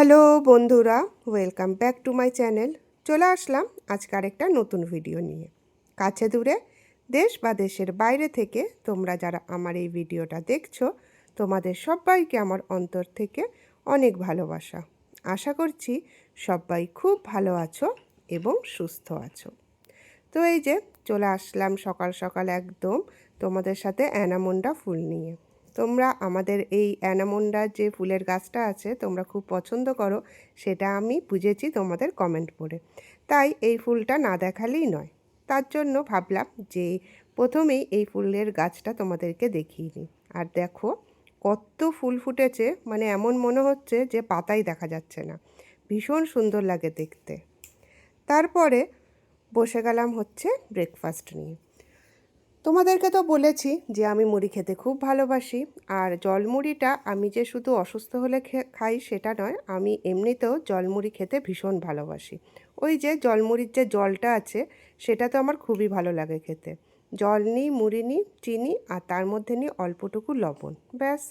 Hello বন্ধুরা, welcome back to my channel. চলে আসলাম আজকে আরেকটা নতুন ভিডিও নিয়ে। কাছে দূরে, দেশ বা দেশের বাইরে থেকে তোমরা যারা আমার এই ভিডিওটা দেখছো, তোমাদের সবাইকে আমার অন্তর থেকে অনেক ভালোবাসা। আশা করছি সবাই খুব ভালো আছো এবং সুস্থ আছো। তো এই যে চলে আসলাম সকাল সকাল একদম তোমাদের সাথে অ্যানামন্ডা ফুল নিয়ে। তোমরা আমাদের এই অ্যানামন্ডার যে ফুলের গাছটা আছে তোমরা খুব পছন্দ করো, সেটা আমি বুঝেছি তোমাদের কমেন্ট পড়ে। তাই এই ফুলটা না দেখালেই নয়। তার জন্য ভাবলাম যে প্রথমেই এই ফুলের গাছটা তোমাদেরকে দেখিয়ে নিই। আর দেখো কত ফুল ফুটেছে, মানে এমন মনে হচ্ছে যে পাতাই দেখা যাচ্ছে না। ভীষণ সুন্দর লাগে দেখতে। তারপরে বসে গেলাম হচ্ছে ব্রেকফাস্ট নিয়ে। তোমাদেরকে তো বলেছি যে আমি মুড়ি খেতে খুব ভালোবাসি। আর জলমুড়িটা আমি যে শুধু অসুস্থ হলে খাই সেটা নয়, আমি এমনিতেও জলমুড়ি খেতে ভীষণ ভালোবাসি। ওই যে জলমুড়ির যে জলটা আছে সেটা তো আমার খুবই ভালো লাগে খেতে। জল নিই, মুড়ি নিই, চিনি আর তার মধ্যে নিই অল্পটুকু লবণ, ব্যাস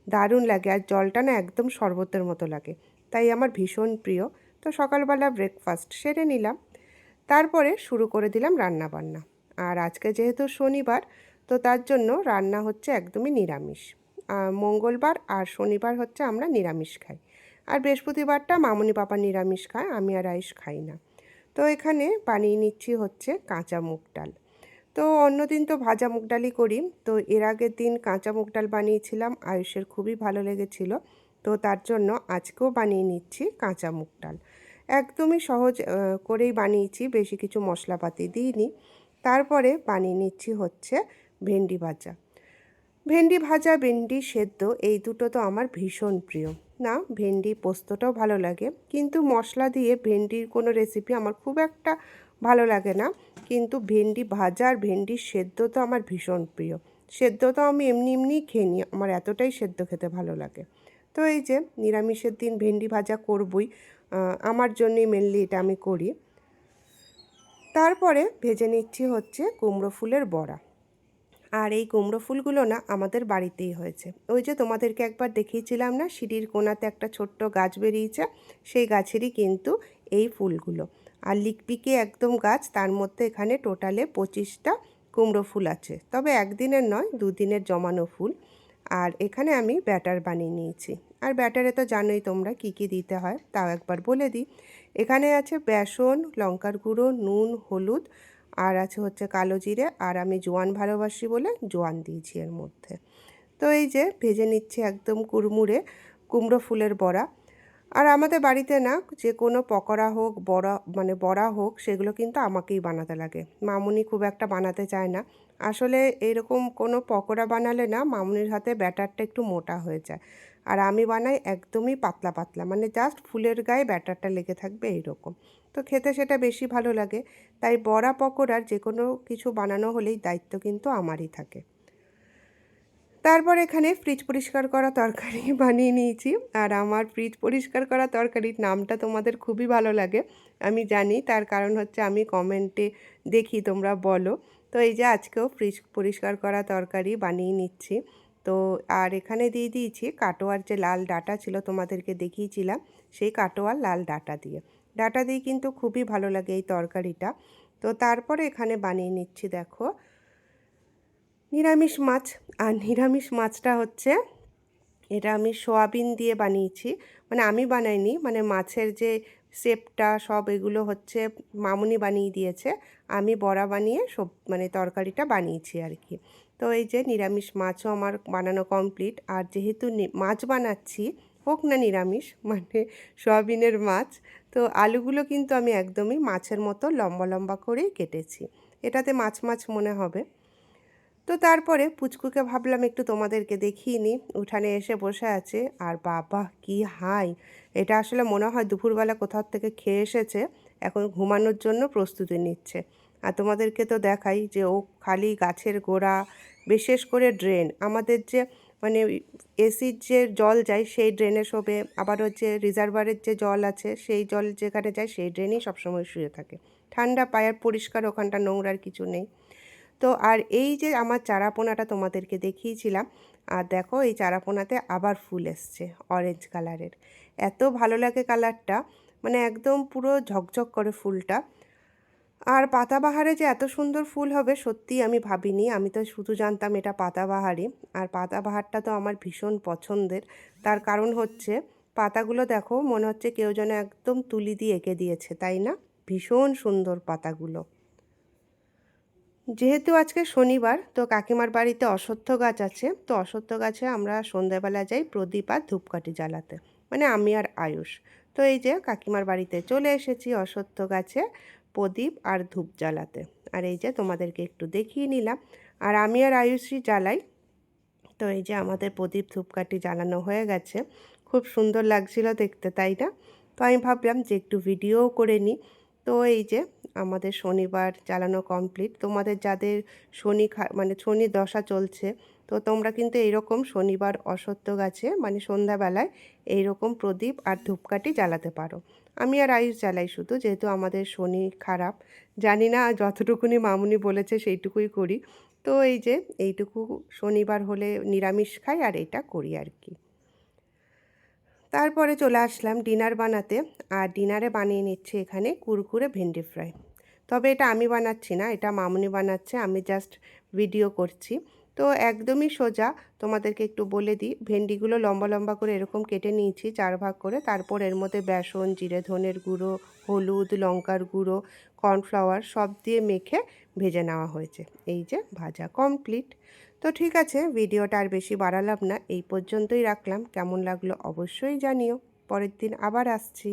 দারুণ লাগে। আর জলটা না একদম শরবতের মতো লাগে, তাই আমার ভীষণ প্রিয়। তো সকালবেলা ব্রেকফাস্ট সেরে নিলাম, তারপরে শুরু করে দিলাম রান্না বান্না। আর আজকে যেহেতু শনিবার, তো তার জন্য রান্না হচ্ছে একদমই নিরামিষ। মঙ্গলবার আর শনিবার হচ্ছে আমরা নিরামিষ খাই, আর বৃহস্পতিবারটা মামনি পাপা নিরামিষ খায়, আমি আর আইস খাই না। তো এখানে বানিয়ে নিচ্ছি হচ্ছে কাঁচা মুগ ডাল। তো অন্যদিন তো ভাজা মুগ ডালই করি, তো এর আগের দিন কাঁচা মুগ ডাল বানিয়েছিলাম, আয়ুষের খুবই ভালো লেগেছিল। তো তার জন্য আজকেও বানিয়ে নিচ্ছি কাঁচা মুগ ডাল। একদমই সহজ করেই বানিয়েছি, বেশি কিছু মশলাপাতি দিইনি। তারপরে বানিয়ে নিচ্ছি হচ্ছে ভেন্ডি ভাজা। ভেন্ডি ভাজা, ভেন্ডি সেদ্ধ, এই দুটো তো আমার ভীষণ প্রিয়। না, ভেন্ডি পোস্তটাও ভালো লাগে, কিন্তু মশলা দিয়ে ভেন্ডির কোনো রেসিপি আমার খুব একটা ভালো লাগে না। কিন্তু ভেন্ডি ভাজা আর ভেন্ডি সেদ্ধ তো আমার ভীষণ প্রিয়। সেদ্ধ তো আমি এমনি এমনিই খেয়ে নিই, আমার এতটাই সেদ্ধ খেতে ভালো লাগে। তো এই যে নিরামিষের দিন ভেন্ডি ভাজা করবই, আমার জন্যই মেনলি এটা আমি করি। তারপরে ভেজে নিচ্ছি হচ্ছে কুমড়ো ফুলের বড়া। আর এই কুমড়ো ফুলগুলো না আমাদের বাড়িতেই হয়েছে। ওই যে তোমাদেরকে একবার দেখিয়েছিলাম না, সিঁড়ির কোণাতে একটা ছোট্ট গাছ বেরিয়েছে, সেই গাছেরই কিন্তু এই ফুলগুলো। আর লিকপিকে একদম গাছ, তার মধ্যে এখানে টোটালে 25টা কুমড়ো ফুল আছে, তবে একদিনের নয়, দুদিনের জমানো ফুল। আর এখানে আমি ব্যাটার বানিয়ে নিয়েছি। আর ব্যাটারে তো জানোই তোমরা কি কি দিতে হয়, তাও একবার বলে দিই। এখানে আছে বেসন, লঙ্কার গুঁড়ো, নুন, হলুদ, আর আছে হচ্ছে কালো জিরে, আর আমি জোয়ান ভালোবাসি বলে জোয়ান দিয়েছি এর মধ্যে। তো এই যে ভেজে নিচ্ছি একদম কুড়মুড়ে কুমড়ো ফুলের বড়া। আর আমাদের বাড়িতে না যে কোনো পকোড়া হোক, বড়া মানে বড়া হোক, সেগুলো কিন্তু আমাকেই বানাতে লাগে। মামুনি খুব একটা বানাতে চায় না। আসলে এরকম কোনো পকোড়া বানালে না মামুনির হাতে ব্যাটারটা একটু মোটা হয়ে যায়, আর আমি বানাই একদমই পাতলা পাতলা, মানে জাস্ট ফুলের গায়ে ব্যাটারটা লেগে থাকবে এইরকম। তো খেতে সেটা বেশি ভালো লাগে। তাই বড়া পকোড়ার যে কোনো কিছু বানানো হলেই দায়িত্ব কিন্তু আমারই থাকে। তারপর এখানে ফ্রিজ পরিষ্কার করা তরকারি বানিয়ে নিয়েছি। আর আমার ফ্রিজ পরিষ্কার করা তরকারির নামটা তোমাদের খুবই ভালো লাগে, আমি জানি। তার কারণ হচ্ছে আমি কমেন্টে দেখি তোমরা বলো। তো এই যে আজকেও ফ্রিজ পরিষ্কার করা তরকারি বানিয়ে নিচ্ছি। তো আর এখানে দিয়ে দিয়েছি কাটোয়ার যে লাল ডাঁটা ছিল তোমাদেরকে দেখিয়েছিলাম, সেই কাটোয়ার লাল ডাঁটা দিয়ে। ডাঁটা দিয়ে কিন্তু খুবই ভালো লাগে এই তরকারিটা। তো তারপরে এখানে বানিয়ে নিচ্ছি দেখো নিরামিষ মাছ। আর নিরামিষ মাছটা হচ্ছে, এটা আমি সয়াবিন দিয়ে বানিয়েছি। মানে আমি বানাইনি, মানে মাছের যে শেপটা সব এগুলো হচ্ছে মামুনি বানিয়ে দিয়েছে। আমি বড়া বানিয়ে সব মানে তরকারিটা বানিয়েছি আর কি। তো এই যে নিরামিষ মাছও আমার বানানো কমপ্লিট। আর যেহেতু মাছ বানাচ্ছি, হোক না নিরামিষ, মানে সয়াবিনের মাছ, তো আলুগুলো কিন্তু আমি একদমই মাছের মতো লম্বা লম্বা করেই কেটেছি, এটাতে মাছ মাছ মনে হবে। তো তারপরে পুচকুকে ভাবলাম একটু তোমাদেরকে দেখিয়ে নিই। উঠানে এসে বসে আছে, আর বাবা কি হাই! এটা আসলে মনে হয় দুপুরবেলা কোথাও থেকে খেয়ে এসেছে, এখন ঘুমানোর জন্য প্রস্তুতি নিচ্ছে। আর তোমাদেরকে তো দেখাই যে ও খালি গাছের গোড়া, বিশেষ করে ড্রেন, আমাদের যে মানে এসির যে জল যায় সেই ড্রেনে শোবে, আবার হচ্ছে রিজার্ভারের যে জল আছে সেই জল যেখানে যায় সেই ড্রেনেই সবসময় শুয়ে থাকে। ঠান্ডা পায়ে, আর পরিষ্কার, ওখানটা নোংরার কিছু নেই। তো আর এই যে আমার চারাপোনাটা তোমাদেরকে দেখিয়েছিলাম, আর দেখো এই চারাপোনাতে আবার ফুল এসছে অরেঞ্জ কালারের। এত ভালো লাগে কালারটা, মানে একদম পুরো ঝকঝক করে ফুলটা। আর পাতাবাহারে যে এত সুন্দর ফুল হবে সত্যিই আমি ভাবিনি। আমি তো শুধু জানতাম এটা পাতাবাহারই। আর পাতাবাহারটা তো আমার ভীষণ পছন্দের। তার কারণ হচ্ছে পাতাগুলো দেখো মনে হচ্ছে কেউ যেন একদম তুলি দিয়ে এঁকে দিয়েছে, তাই না? ভীষণ সুন্দর পাতাগুলো। যেহেতু আজকে শনিবার, তো কাকিমার বাড়িতে অশ্বত্থ গাছ আছে, তো অশ্বত্থ গাছে আমরা সন্ধ্যাবেলা যাই প্রদীপ আর ধূপকাঠি জ্বালাতে, মানে আমি আর আয়ুষ। তো এই যে কাকিমার বাড়িতে চলে এসেছি অশ্বত্থ গাছে প্রদীপ আর ধূপ জ্বালাতে। আর এই যে তোমাদেরকে একটু দেখিয়ে নিলাম। আর আমি আর আয়ুষই জ্বালাই। তো এই যে আমাদের প্রদীপ ধূপকাঠি জ্বালানো হয়ে গেছে। খুব সুন্দর লাগছিল দেখতে, তাই না? তো আমি ভাবলাম যে একটু ভিডিওও করে নিই। তো এই যে আমাদের শনিবার জ্বালানো কমপ্লিট। তোমাদের যাদের মানে শনি দশা চলছে, তো তোমরা কিন্তু এইরকম শনিবার অশ্বত্থ গাছে মানে সন্ধ্যাবেলায় এইরকম প্রদীপ আর ধূপকাঠি জ্বালাতে পারো। আমি আর আয়ুষ জ্বালাই শুধু, যেহেতু আমাদের শনি খারাপ। জানি না, যতটুকুনি মামুনি বলেছে সেইটুকুই করি। তো এই যে এইটুকু শনিবার হলে নিরামিষ খাই আর এটা করি আর কি। তারপরে চলে আসলাম ডিনার বানাতে। আর ডিনারে বানিয়ে নিচ্ছে এখানে কুরকুরে ভেন্ডি ফ্রাই। তবে এটা আমি বানাচ্ছি না, এটা মামুনি বানাচ্ছে, আমি জাস্ট ভিডিও করছি। তো একদমই সোজা। তোমাদেরকে একটু বলে দিই, ভেন্ডিগুলো লম্বা লম্বা করে এরকম কেটে নিয়েছি 4 ভাগ করে। তারপর এর মধ্যে বেসন, জিরে ধনের গুঁড়ো, হলুদ, লঙ্কার গুঁড়ো, কর্নফ্লাওয়ার সব দিয়ে মেখে ভেজে নেওয়া হয়েছে। এই যে ভাজা কমপ্লিট। তো ঠিক আছে, ভিডিওটা আর বেশি বাড়ালাম না, এই পর্যন্তই রাখলাম। কেমন লাগলো অবশ্যই জানিও। পরের দিন আবার আসছি।